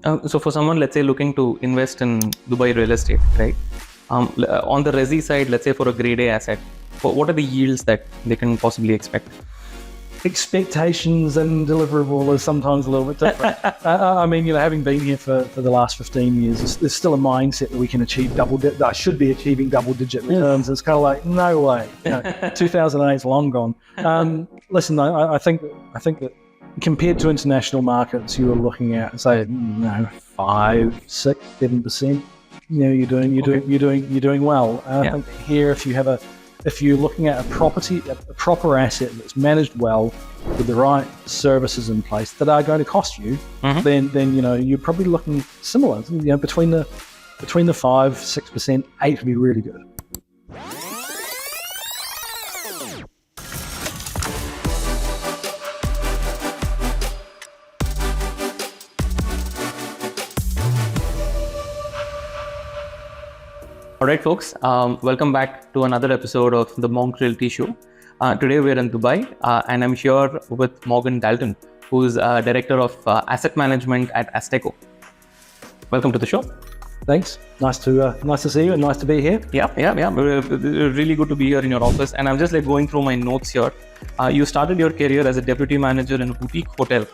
So for someone, let's say, looking to invest in Dubai real estate, right? On the resi side, let's say for a grade A asset, what are the yields that they can possibly expect? Expectations and deliverable is sometimes a little bit different. Having been here for the last 15 years, there's still a mindset that we can achieve I should be achieving double-digit returns. It's kind of like, no way. 2008 is long gone. Listen, I think that compared to international markets, you were looking at, say, 5, 6, 7%. You're doing well. I think here, if you're looking at a proper asset that's managed well with the right services in place that are going to cost you, then you're probably looking similar. Between the 5-6%, 8 would be really good. All right, folks, welcome back to another episode of the Monk Realty Show. Today we're in Dubai, and I'm here with Morgan Dalton, who's Director of Asset Management at Asteco. Welcome to the show. Thanks. Nice to see you and nice to be here. Yeah. Really good to be here in your office. And I'm just going through my notes here. You started your career as a deputy manager in a boutique hotel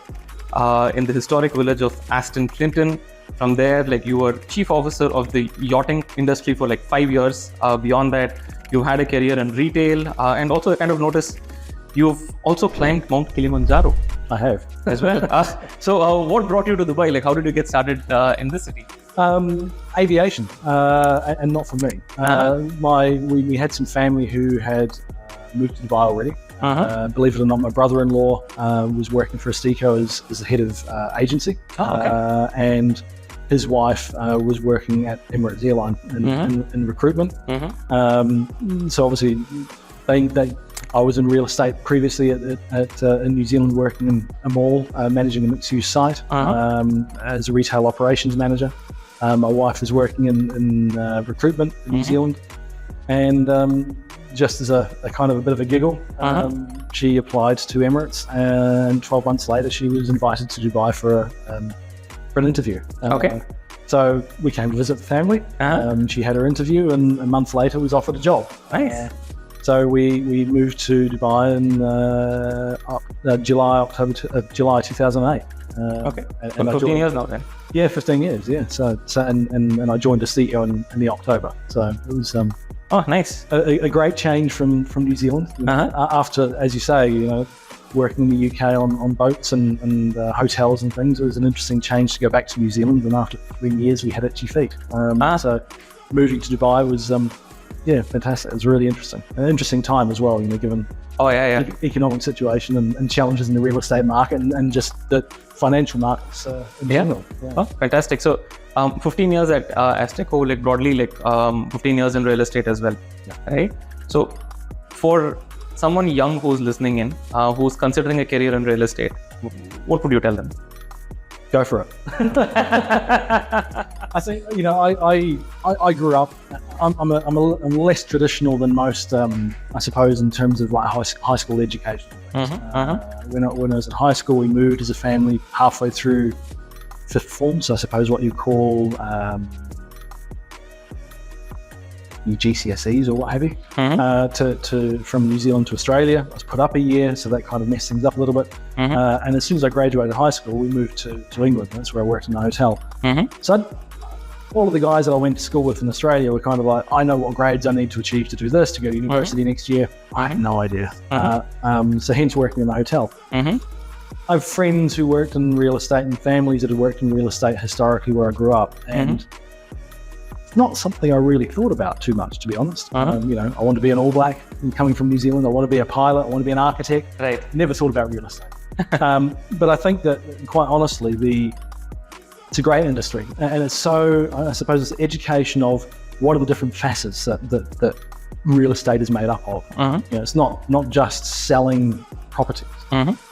in the historic village of Aston Clinton. From there, you were chief officer of the yachting industry for 5 years. Beyond that, you had a career in retail, and also I kind of noticed you've also climbed Mount Kilimanjaro. I have as well. So what brought you to Dubai? How did you get started in this city? Aviation, and not for me. We had some family who had moved to Dubai already. Believe it or not, my brother-in-law was working for Asteco as the head of agency. And his wife was working at Emirates Airline in recruitment. So obviously, I was in real estate previously in New Zealand, working in a mall, managing a mixed-use site as a retail operations manager. My wife was working in recruitment in New Zealand, and just as a kind of a bit of a giggle, she applied to Emirates, and 12 months later she was invited to Dubai for an interview. So we came to visit the family. She had her interview, and a month later was offered a job. Nice. So we moved to Dubai in July 2008. And 15 years now then. Yeah, 15 years. Yeah. So and I joined Asteco in the October. So it was nice. A great change from New Zealand. After, as you say, working in the UK on boats and hotels and things, it was an interesting change to go back to New Zealand. And after 3 years, we had itchy feet. So moving to Dubai was fantastic. It was really interesting. An interesting time as well, given economic situation and challenges in the real estate market and just the financial markets in general. Yeah. Oh, fantastic. So 15 years at Asteco, broadly 15 years in real estate as well, right? So for someone young who's listening in, who's considering a career in real estate, what would you tell them? Go for it. I think, I grew up, I'm less traditional than most, I suppose, in terms of high school education. When I was at high school, we moved as a family halfway through fifth form, so I suppose what you call your GCSEs or what have you, from New Zealand to Australia. I was put up a year, so that kind of messed things up a little bit. And as soon as I graduated high school, we moved to England. That's where I worked in a hotel. So all of the guys that I went to school with in Australia were kind of like, I know what grades I need to achieve to do this, to go to university next year. I had no idea. So hence working in the hotel. I have friends who worked in real estate and families that had worked in real estate historically where I grew up. And it's not something I really thought about too much, to be honest. I want to be an All Black. I'm coming from New Zealand. I want to be a pilot. I want to be an architect. Right. Never thought about real estate. But I think that, quite honestly, it's a great industry. And it's so, I suppose, it's education of what are the different facets that real estate is made up of. It's not just selling properties.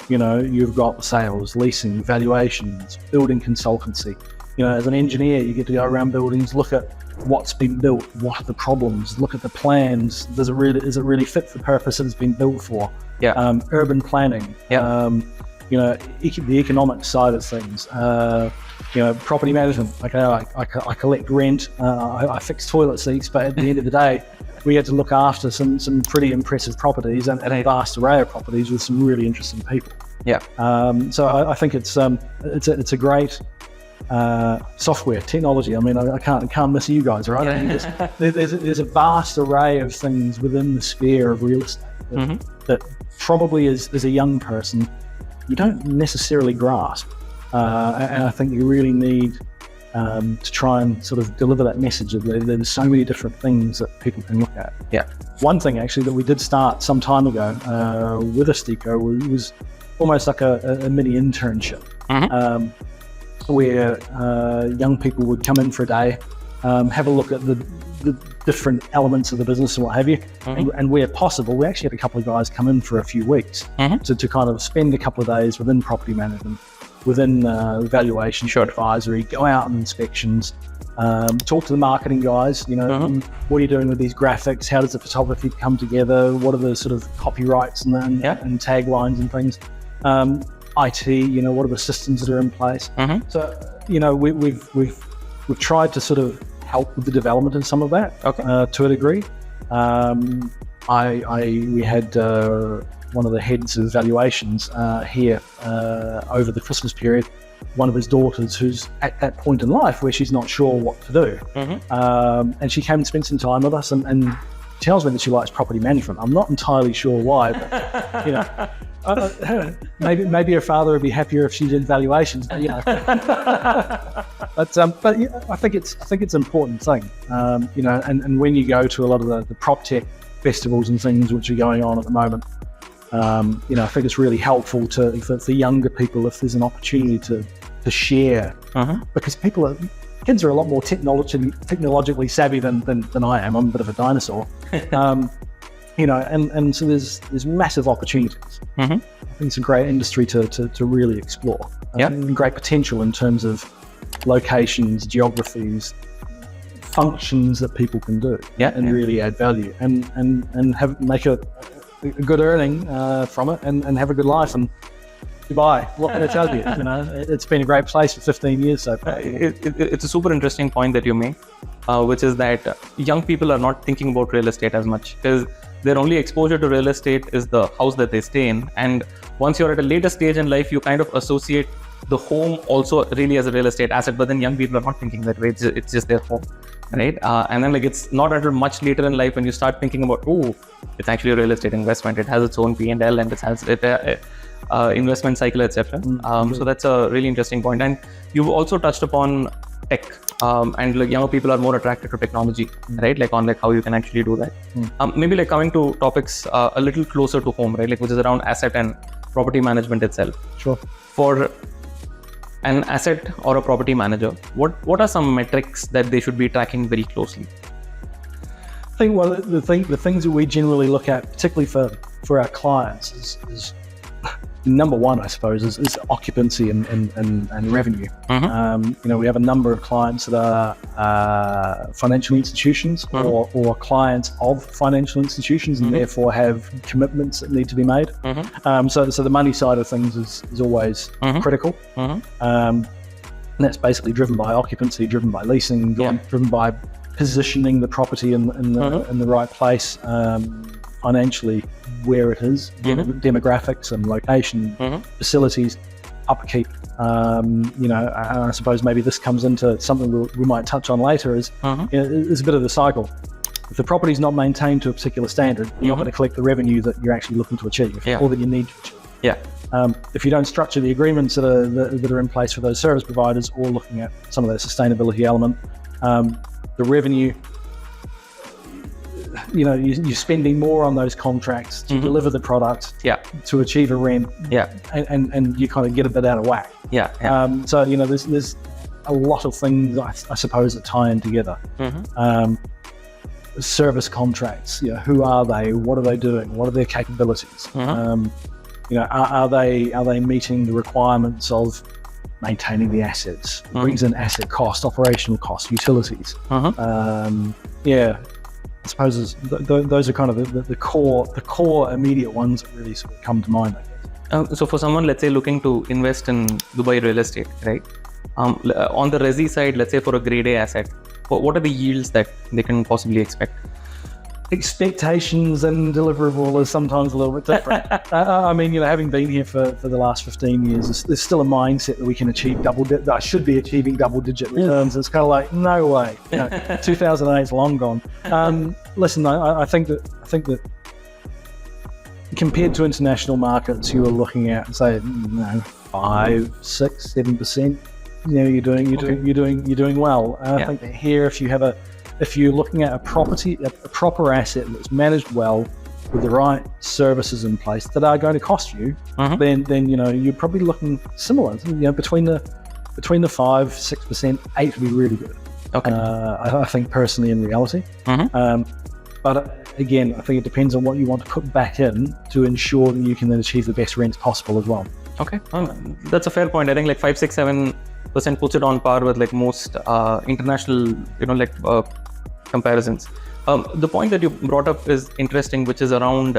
You've got sales, leasing, valuations, building consultancy. As an engineer, you get to go around buildings, look at what's been built, what are the problems, look at the plans. Is it really fit for the purpose that it's been built for? Urban planning. the economic side of things. Property management. Okay, I collect rent, I fix toilet seats, but at the end of the day, we had to look after some pretty impressive properties and a vast array of properties with some really interesting people. Yeah. So I think it's a great software technology. I mean, I can't miss you guys, right? I mean, there's a vast array of things within the sphere of real estate that probably as a young person you don't necessarily grasp, and I think you really need to try and sort of deliver that message of there's so many different things that people can look at. Yeah. One thing actually that we did start some time ago with Asteco was almost like a mini internship, where young people would come in for a day, have a look at the different elements of the business and what have you, and where possible, we actually had a couple of guys come in for a few weeks to kind of spend a couple of days within property management, within valuation, advisory, go out on inspections, talk to the marketing guys, what are you doing with these graphics, how does the photography come together, what are the sort of copyrights and taglines and things, IT, what are the systems that are in place. So we've tried to sort of help with the development in some of that, to a degree. We had one of the heads of valuations here over the Christmas period. One of his daughters who's at that point in life where she's not sure what to do, and she came and spent some time with us and tells me that she likes property management. I'm not entirely sure why, but maybe her father would be happier if she did valuations. But I think it's an important thing, and when you go to a lot of the PropTech festivals and things which are going on at the moment, I think it's really helpful for younger people if there's an opportunity to share, because kids are a lot more technologically savvy than I am. I'm a bit of a dinosaur. And so there's massive opportunities. I think it's a great industry to really explore. And great potential in terms of locations, geographies, functions that people can do, and really add value and make a good earning from it and have a good life. And Dubai, what can I tell you? It's been a great place for 15 years so far. It's a super interesting point that you make, which is that young people are not thinking about real estate as much because their only exposure to real estate is the house that they stay in. And once you're at a later stage in life, you kind of associate the home also really as a real estate asset, but then young people are not thinking that way. It's just their home, right? And then it's not until much later in life when you start thinking about, it's actually a real estate investment. It has its own P&L and it has investment cycle, etc. So that's a really interesting point. And you've also touched upon tech, and younger people are more attracted to technology, right? On how you can actually do that. Maybe coming to topics a little closer to home, right? Which is around asset and property management itself. Sure. For an asset or a property manager, what are some metrics that they should be tracking very closely? I think the things that we generally look at, particularly for our clients, is number one, I suppose, is occupancy and revenue. We have a number of clients that are financial institutions or clients of financial institutions and therefore have commitments that need to be made. So the money side of things is always critical. And that's basically driven by occupancy, driven by leasing, driven by positioning the property in the right place, financially, where it is, demographics and location, facilities, upkeep. I suppose maybe this comes into something we might touch on later is a bit of the cycle. If the property is not maintained to a particular standard, you're not going to collect the revenue that you're actually looking to achieve or that you need to achieve. If you don't structure the agreements that are in place for those service providers or looking at some of that sustainability element, the revenue, you're spending more on those contracts to deliver the product, to achieve a rent, and you kind of get a bit out of whack. So there's a lot of things I suppose that tie in together. Service contracts, who are they? What are they doing? What are their capabilities? Are they meeting the requirements of maintaining the assets? Brings in asset cost, operational cost, utilities. I suppose those are kind of the core immediate ones that really sort of come to mind, I So for someone, let's say, looking to invest in Dubai real estate, right? On the resi side, let's say for a grade A asset, what are the yields that they can possibly expect? Expectations and deliverable is sometimes a little bit different. I mean, having been here for the last 15 years, there's still a mindset that we can achieve I should be achieving double-digit returns. It's kind of like, no way. 2008 is long gone. Listen, I think that compared to international markets, you are looking at, say, 5, 6, 7%. You're doing well. I think that here, if you're looking at a proper asset that's managed well with the right services in place that are going to cost you, then you're probably looking similar. Between the 5, 6%, 8 would be really good. Okay. I think personally, in reality. But again, I think it depends on what you want to put back in to ensure that you can then achieve the best rents possible as well. Okay, that's a fair point. I think like 5, 6, 7% puts it on par with like most international, comparisons. The point that you brought up is interesting, which is around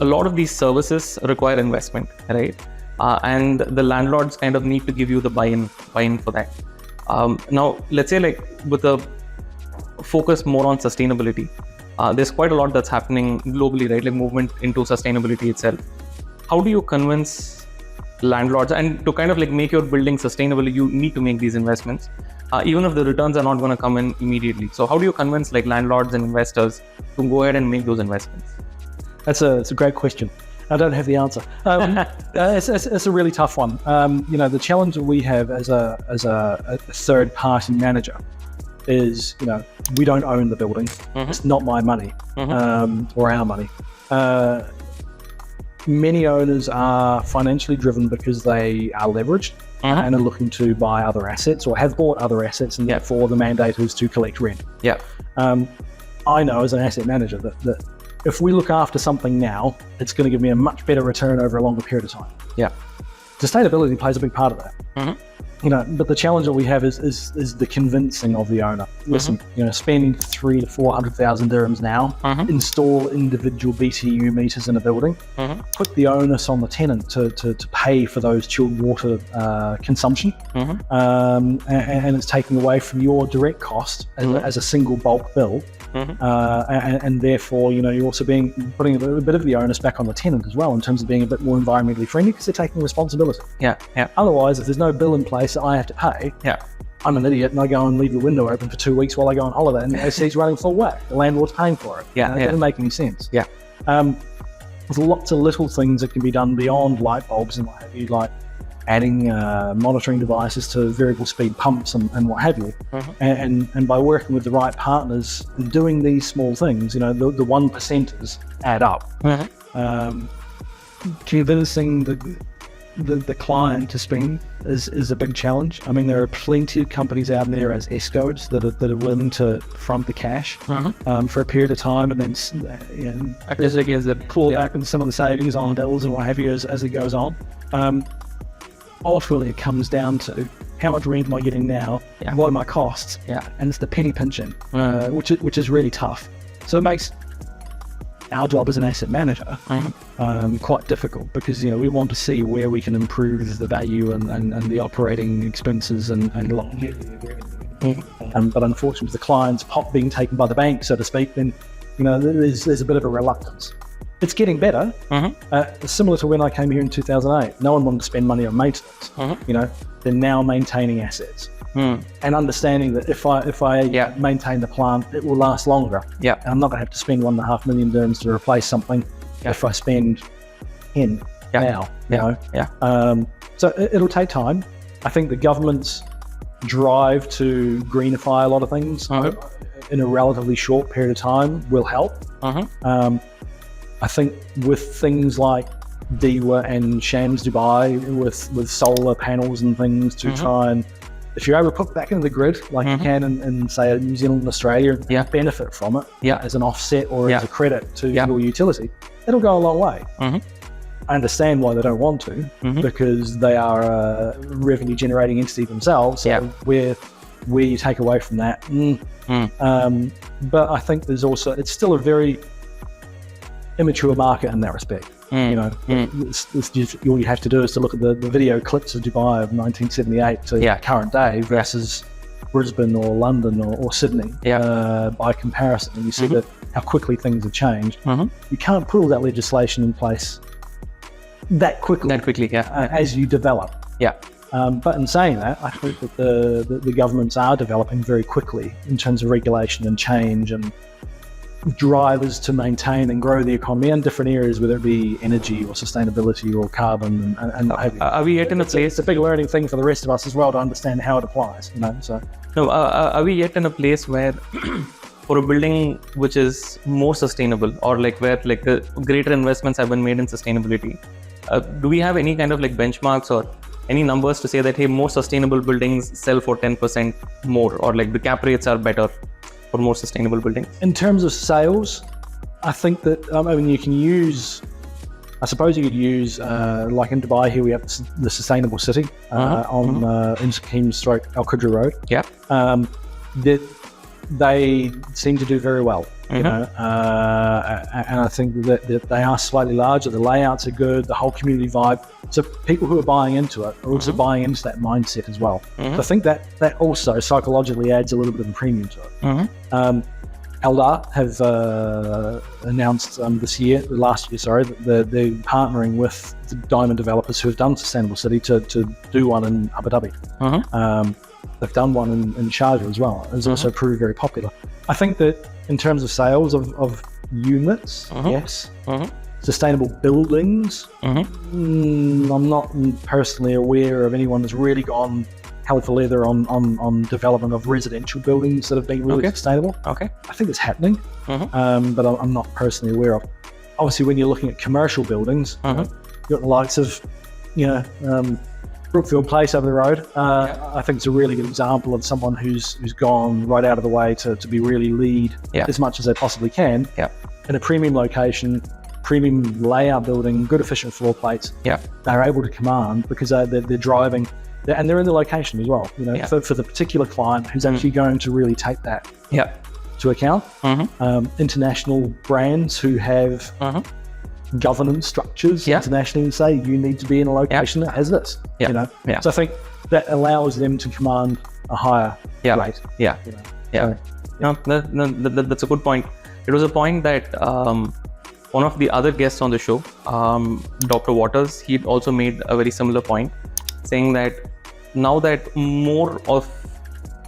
a lot of these services require investment, right? And the landlords kind of need to give you the buy-in for that. Now, let's say like with a focus more on sustainability, there's quite a lot that's happening globally, right? Like movement into sustainability itself. How do you convince landlords, and to kind of like make your building sustainable, you need to make these investments, even if the returns are not going to come in immediately. So how do you convince like landlords and investors to go ahead and make those investments? It's a great question. I don't have the answer. It's a really tough one. The challenge that we have as a third party manager is, we don't own the building. It's not my money or our money. Many owners are financially driven because they are leveraged and are looking to buy other assets or have bought other assets, and therefore the mandate is to collect rent. I know as an asset manager that if we look after something now, it's going to give me a much better return over a longer period of time. Sustainability plays a big part of that. But the challenge that we have is the convincing of the owner. Listen, spend 300,000 to 400,000 dirhams now, install individual BTU meters in a building, put the onus on the tenant to pay for those chilled water consumption, and it's taking away from your direct cost as a single bulk bill. And therefore, you're also putting a bit of the onus back on the tenant as well, in terms of being a bit more environmentally friendly, because they're taking responsibility. Otherwise, if there's no bill in place that I have to pay, I'm an idiot and I go and leave the window open for 2 weeks while I go on holiday, and the AC's running full whack. The landlord's paying for it. It doesn't make any sense. There's lots of little things that can be done beyond light bulbs and what have you, like adding monitoring devices to variable speed pumps and what have you. And by working with the right partners and doing these small things, the 1%ers add up. Convincing the client to spend is a big challenge. I mean, there are plenty of companies out there as escorts that are willing to front the cash for a period of time, and then pull back on some of the savings on bills and what have you as it goes on. Ultimately, it comes down to how much rent am I getting now, and what are my costs, and it's the penny pinching, which is really tough. So it makes our job as an asset manager quite difficult, because we want to see where we can improve the value and the operating expenses and but unfortunately, with the client's pot being taken by the bank, so to speak, then there's a bit of a reluctance. It's getting better. Similar to when I came here in 2008, no one wanted to spend money on maintenance. They're now maintaining assets and understanding that if I maintain the plant, it will last longer. And I'm not going to have to spend 1.5 million dirhams to replace something if I spend 10 now. So it'll take time. I think the government's drive to greenify a lot of things in a relatively short period of time will help. I think with things like DEWA and Shams Dubai, with solar panels and things to try and, if you're able to put back into the grid like you can in say New Zealand and Australia, benefit from it as an offset or as a credit to your utility, it'll go a long way. I understand why they don't want to, because they are a revenue generating entity themselves. So where you take away from that. But I think it's still a very immature market in that respect. You know, all you have to do is to look at the video clips of Dubai of 1978 to current day versus Brisbane or London or Sydney by comparison, and you see that how quickly things have changed. You can't put all that legislation in place that quickly. As you develop. But in saying that, I think that the governments are developing very quickly in terms of regulation and change and drivers to maintain and grow the economy in different areas, whether it be energy or sustainability or carbon and what have you. Are we yet in a place? It's a big learning thing for the rest of us as well to understand how it applies. You know, so. No, are we yet in a place where for a building which is more sustainable, or like where like the greater investments have been made in sustainability, do we have any kind of like benchmarks or any numbers to say that, hey, more sustainable buildings sell for 10% more, or like the cap rates are better for more sustainable buildings? In terms of sales, I think that, you can use, I suppose you could use, like in Dubai here, we have the Sustainable City on in Al Qudra Road. That they seem to do very well. You know, and I think that they are slightly larger, the layouts are good, the whole community vibe. So people who are buying into it are also buying into that mindset as well. So I think that also psychologically adds a little bit of a premium to it. Eldar have announced last year, that they're partnering with the diamond developers who have done Sustainable City to do one in Abu Dhabi. They've done one in Sharjah as well. It's also proved very popular. I think that in terms of sales of units, yes. Sustainable buildings, I'm not personally aware of anyone that's really gone hell for leather on development of residential buildings that have been really sustainable. I think it's happening, but I'm not personally aware of. Obviously, when you're looking at commercial buildings, you've got the likes of, Brookfield Place over the road. I think it's a really good example of someone who's gone right out of the way to be really lead as much as they possibly can in a premium location, premium layout building, good efficient floor plates. They're able to command because they're driving, and they're in the location as well. You know, for the particular client who's actually going to really take that to account. International brands who have governance structures internationally and say you need to be in a location that has this. You know, so I think that allows them to command a higher rate. No, that's a good point. It was a point that one of the other guests on the show, Dr. Waters, he also made a very similar point, saying that now that more of,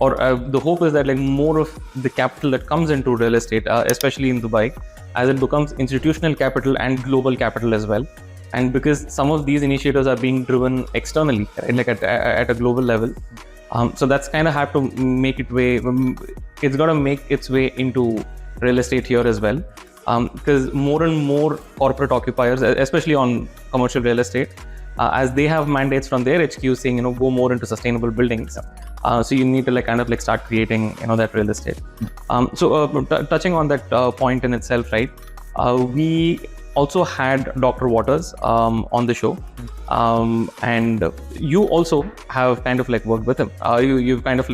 or the hope is that like more of the capital that comes into real estate, especially in Dubai, as it becomes institutional capital and global capital as well. And because some of these initiatives are being driven externally, right, like at a global level, so that's kind of have to make it's got to make its way into real estate here as well. Because more and more corporate occupiers, especially on commercial real estate, as they have mandates from their HQ saying, go more into sustainable buildings. So you need to kind of start creating, that real estate. Touching on that point in itself, right? We also had Dr. Waters on the show, and you also have kind of worked with him. You've kind of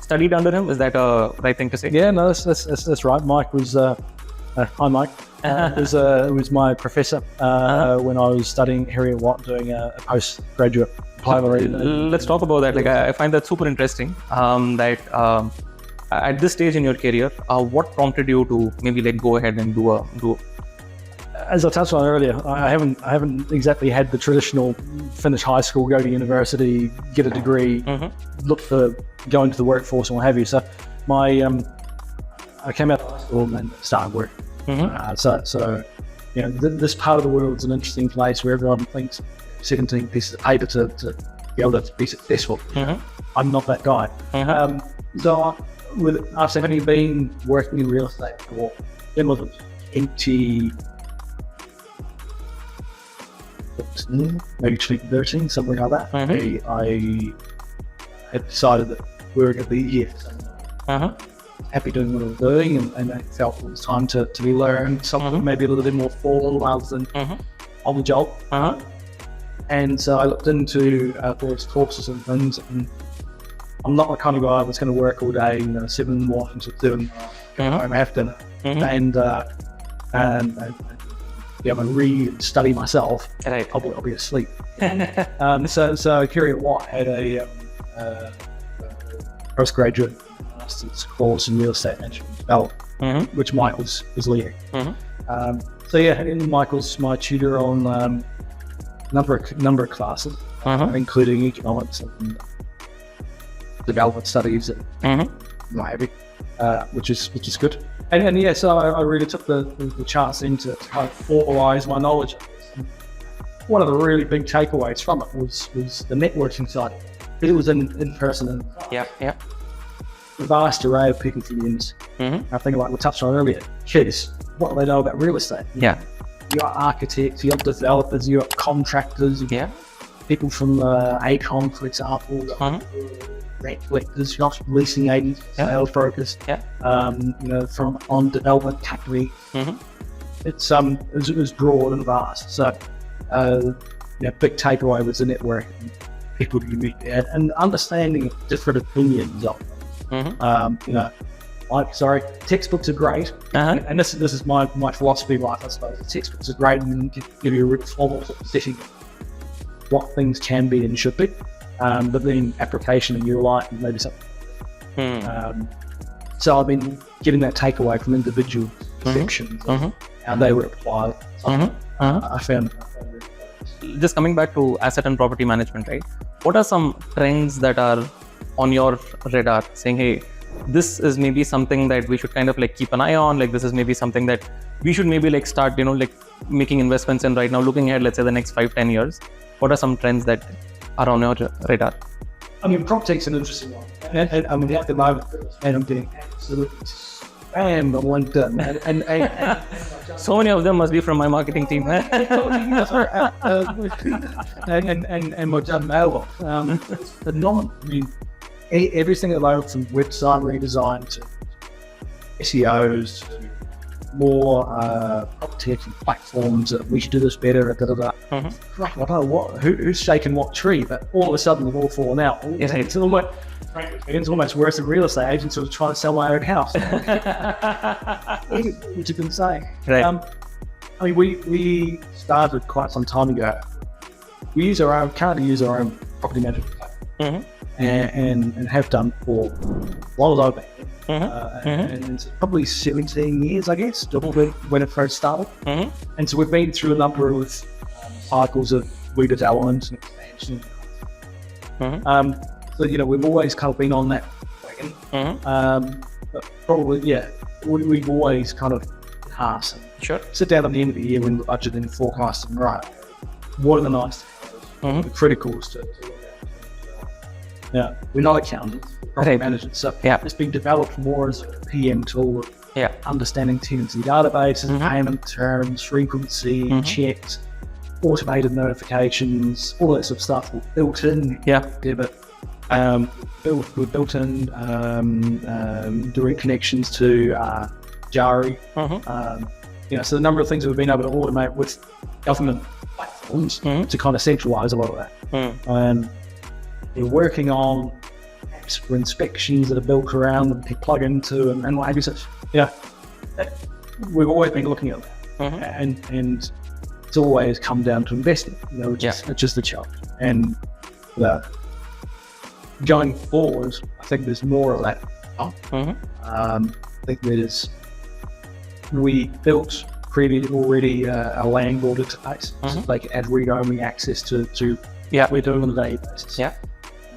studied under him. Is that a right thing to say? Yeah, no, that's right. Mike was. Hi, Mike. Was my professor when I was studying here at Watt, doing a postgraduate diploma. Let's talk about that. I find that super interesting. That at this stage in your career, what prompted you to maybe go ahead and do? As I touched on earlier, I haven't exactly had the traditional finish high school, go to university, get a degree, look for go into the workforce and what have you. So I came out of high school and started work. So this part of the world is an interesting place where everyone thinks 17 pieces of paper to be able to be successful. I'm not that guy. So after having been working in real estate for 13, something like that, I had decided that we were going to be here. Happy doing what I was doing, and I felt it was time to be learned something maybe a little bit more formal rather than on the job. And so I looked into various courses and things, and I'm not the kind of guy that's going to work all day, 7 in the morning to 7 go home after dinner, and be able to read and study myself, Right. I'll be asleep. So Kerry Watt had a postgraduate master's course in real estate management development, which Mike was leading. And Michael's my tutor on number of classes, including economics and development studies and maybe, which is good. So I really took the chance into kind of formalize my knowledge of this. And one of the really big takeaways from it was the networking side. It was in person and a vast array of people from the industry. I think, like we touched on earlier, kids, what do they know about real estate? Yeah. You got architects, you got developers, you got contractors, you got people from ACOM, for example, rent collectors, you got leasing agents, sales brokers, from on development companies. It was broad and vast. So, big takeaway was the network, and people you meet there, and understanding different opinions of them. Textbooks are great, and this is my philosophy of life, I suppose. Textbooks are great and give you a real formal setting of what things can be and should be, but then application in your life and maybe something. So I've been getting that takeaway from individual perceptions of how they were applied. I found just coming back to asset and property management, right? What are some trends that are on your radar saying, hey, this is maybe something that we should kind of like keep an eye on, like this is maybe something that we should maybe like start, like making investments in right now, looking at, let's say, the next 5-10 years? What are some trends that are on your radar? I mean, PropTech's an interesting one. And I mean, at the moment, and I'm getting absolutely spammed on LinkedIn. And so many of them must be from my marketing team. and my done mailbox. But not, I mean, everything that I from website redesign to SEOs to more PropTech platforms that we should do this better. I don't know who's shaking what tree, but all of a sudden we've all fallen out. It's almost worse than real estate agents who are trying to sell my own house. Which you can say. Right. I mean, we started quite some time ago. We currently use our own property management platform. And have done for a while over. And it's probably 17 years, I guess, when it first started. And so we've been through a number of cycles of redevelopment and expansion. So, we've always kind of been on that wagon. But probably, we've always kind of enhanced. Sure. Sit down at the end of the year when we're budgeting and forecasting, right, what are the nice the criticals to look at? Yeah, we're not accountants, we're property managers, so it's been developed more as a PM tool of understanding tenancy databases, payment terms, frequency, checks, automated notifications, all that sort of stuff built in. We've built in direct connections to Jari. So the number of things that we've been able to automate with government platforms to kind of centralise a lot of that. We're working on apps for inspections that are built around and people plug into and what have you. So, we've always been looking at that, and it's always come down to investing, which is the challenge. And going forward, I think there's more of that. I think we built already a landlord interface, so they can add read-only access to what we're doing on a daily basis.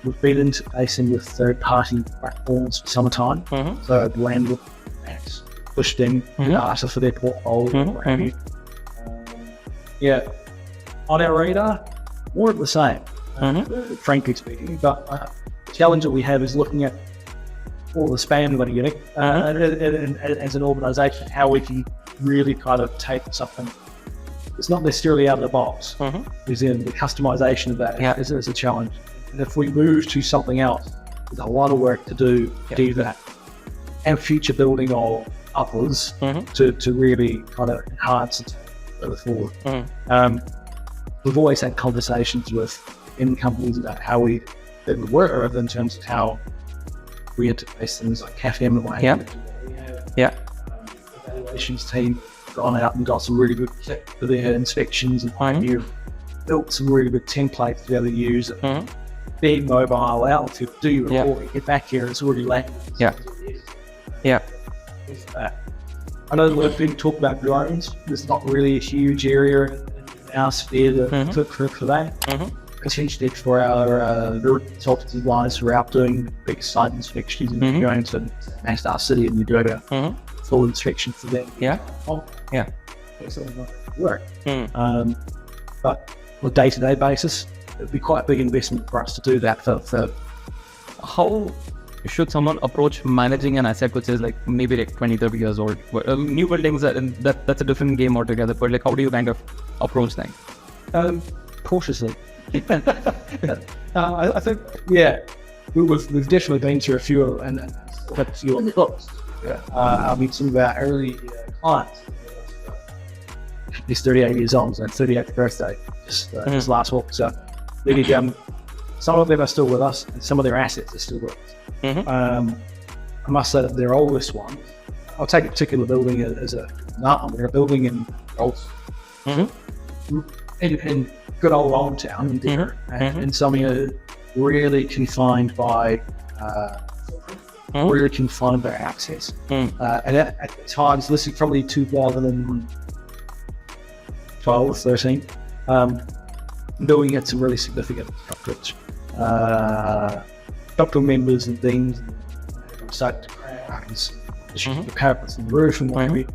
We've been interfacing with third-party platforms for some time, so the landlord has pushed in data for their portfolio. On our radar, more of the same, frankly speaking. But the challenge that we have is looking at all the spam that we're getting, and as an organisation, how we can really kind of take something. It's not necessarily out of the box. Is in the customisation of that is a challenge. And if we move to something else, there's a lot of work to do that, and future building of others to really kind of enhance it forward. We've always had conversations in companies about how we work in terms of how we interface things like CAFM and what have you. Evaluations team gone out and got some really good kit for their inspections, and you've built some really good templates to be able to use it. Being mobile out to do your report, get back here, it's already landed. I know we've been talking about drones. There's not really a huge area in our sphere for that. Essentially, for our consultancy guys who are out doing big site inspections and going to our city and you do a full inspection for them. Work. But on a day-to-day basis, it'd be quite a big investment for us to do that. How should someone approach managing an asset which is like maybe like 20, 30 years old? New buildings, that's a different game altogether, but like how do you kind of approach that? Cautiously. I think, we've definitely been through a few, and I mean, some of our early clients, he's 38 years old, so 38th birthday, just last week. So maybe some of them are still with us, and some of their assets are still with us. I must say that their oldest one, I'll take a particular building as a example. They're a building in in good old town there, and something really confined by access. And at times, this is probably 2012, 13, building had some really significant structural members and things, started to crack, the carpets and the roof and what have you.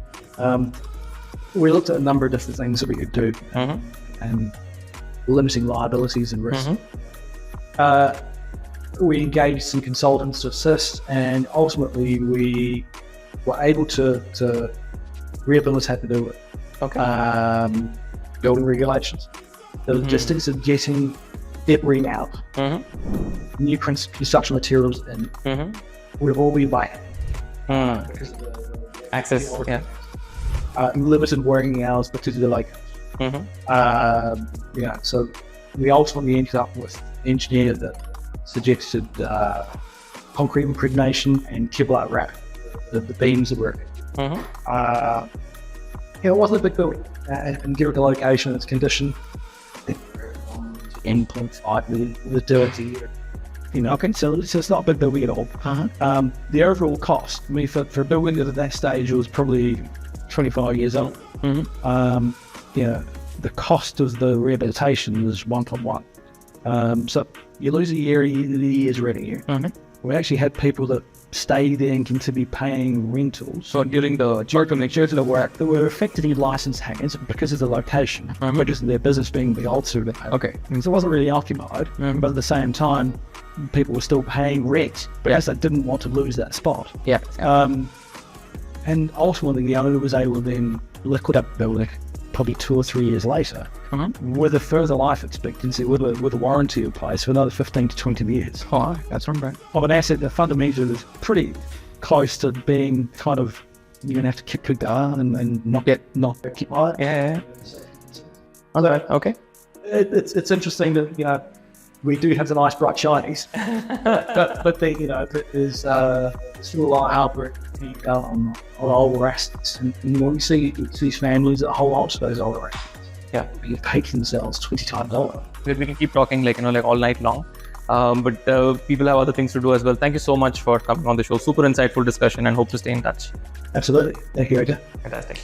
We looked at a number of different things that we could do, and limiting liabilities and risk. We engaged some consultants to assist, and ultimately we were able to rehabilitate the building. Building regulations, the logistics of getting debris out, new construction materials in, would all be by hand. Because of the access, limited working hours, particularly like, so we ultimately ended up with an engineer that suggested concrete impregnation and Kevlar wrap, the beams that were. It wasn't a big building, and given the location and its condition, $10.5 million was dirty. So it's not a big building at all. The overall cost, I mean, for a building at that stage, it was probably 25 years old. The cost of the rehabilitation was 1.1. So you lose a year's revenue. We actually had people that stayed there and continue paying rentals. So during the work, they were effectively licensed hangers because of the location, because of their business being the old survey. So it wasn't really occupied, but at the same time, people were still paying rent because they didn't want to lose that spot. And ultimately, the owner was able to then liquidate the building probably 2 or 3 years later with a further life expectancy, with a warranty in place for another 15 to 20 years. That's not bad. Of an asset that fundamentally is pretty close to being kind of, you're going to have to kick the gun and not keep on. It's interesting that, we do have the nice bright shinies, but then, there's still a lot of hard work to be done on older assets. And when we see these families that hold on to those older assets, being paid themselves 20 times over. We can keep talking like all night long, but people have other things to do as well. Thank you so much for coming on the show. Super insightful discussion, and hope to stay in touch. Absolutely. Thank you, Edgar. Fantastic.